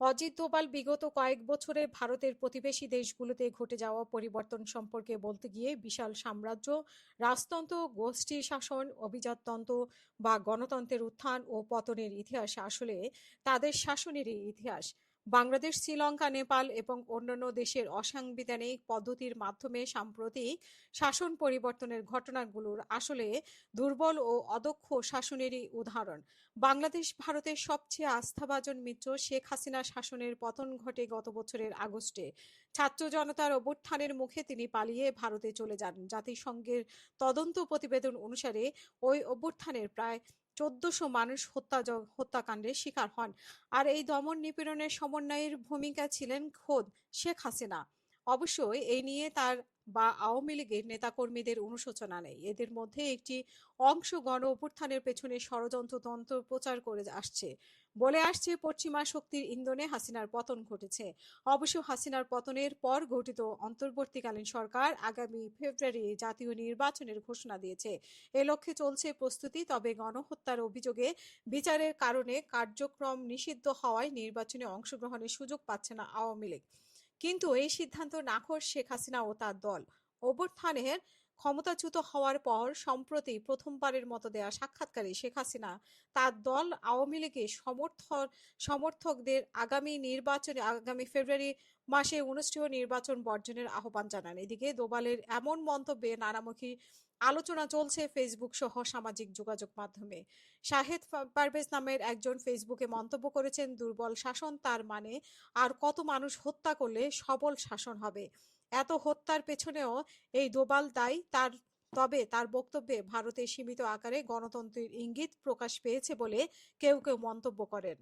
অজিত দোভাল বিগত কয়েক বছরে ভারতের প্রতিবেশী দেশগুলোতে ঘটে যাওয়া পরিবর্তন সম্পর্কে বলতে গিয়ে বিশাল সাম্রাজ্য, রাজতন্ত্র, গোষ্ঠী শাসন, অভিজাততন্ত্র বা গণতন্ত্রের উত্থান ও পতনের ইতিহাস আসলে তাদের শাসনেরই ইতিহাস। বাংলাদেশ, শ্রীলঙ্কা, নেপাল এবং অন্যান্য দেশের অসাংবিধানিক পদ্ধতির মাধ্যমে সাম্প্রতিক শাসন পরিবর্তনের ঘটনাগুলোর আসলে দুর্বল ও অদক্ষ শাসনেরই উদাহরণ। বাংলাদেশ ভারতের সবচেয়ে আস্থাভাজন মিত্র শেখ হাসিনার শাসনের পতন ঘটে গত বছরের আগস্টে। ছাত্র জনতার অভ্যুত্থানের মুখে তিনি পালিয়ে ভারতে চলে যান। জাতিসংঘের তদন্ত প্রতিবেদন অনুসারে ওই অভ্যুত্থানের প্রায় ১৪০০ মানুষ হত্যাকাণ্ডের শিকার হন। আর এই দমন নিপীড়নের সমন্বয়ের ভূমিকা ছিলেন খোদ শেখ হাসিনা। অবশ্যই এই নিয়ে তার বা আওয়ামী লীগের নেতাকর্মীদের অনুশোচনা নেই। এদের মধ্যে একটি অংশ গণ অভ্যুত্থানের পেছনে ষড়যন্ত্র প্রচার করে আসছে, বলে আসছে পশ্চিমা শক্তির ইন্ধনে হাসিনার পতন ঘটেছে। অবশ্য হাসিনার পতনের পর গঠিত অন্তর্বর্তীকালীন সরকার আগামী ফেব্রুয়ারি জাতীয় নির্বাচনের ঘোষণা দিয়েছে। এ লক্ষ্যে চলছে প্রস্তুতি। তবে গণহত্যার অভিযোগে বিচারের কারণে কার্যক্রম নিষিদ্ধ হওয়ায় নির্বাচনে অংশগ্রহণের সুযোগ পাচ্ছে না আওয়ামী লীগ। কিন্তু এই সিদ্ধান্ত নাকচ শেখ হাসিনা ও তার দল। অভ্যুত্থানের ক্ষমতাচ্যুত হওয়ার পর সম্প্রতি প্রথমবারের মতো দেয়া সাক্ষাৎকারে শেখ হাসিনা তার দল আওয়ামী লীগের সমর্থকদের আগামী ফেব্রুয়ারি মাসে অনুষ্ঠেয় নির্বাচন বর্জনের আহ্বান জানান। এদিকে দোভালের এমন মন্তব্যে নানামুখী আলোচনা চলছে ফেসবুক সহ সামাজিক যোগাযোগ মাধ্যমে। শাহেদ পারভেজ নামের একজন ফেসবুকে মন্তব্য করেছেন, দুর্বল শাসন তার মানে আর কত মানুষ হত্যা করলে সবল শাসন হবে? এত হত্যার পেছনেও এই দোভাল দায়ী। তবে তার বক্তব্যে ভারতে সীমিত আকারে গণতন্ত্রের ইঙ্গিত প্রকাশ পেয়েছে বলে কেউ কেউ মন্তব্য করেন।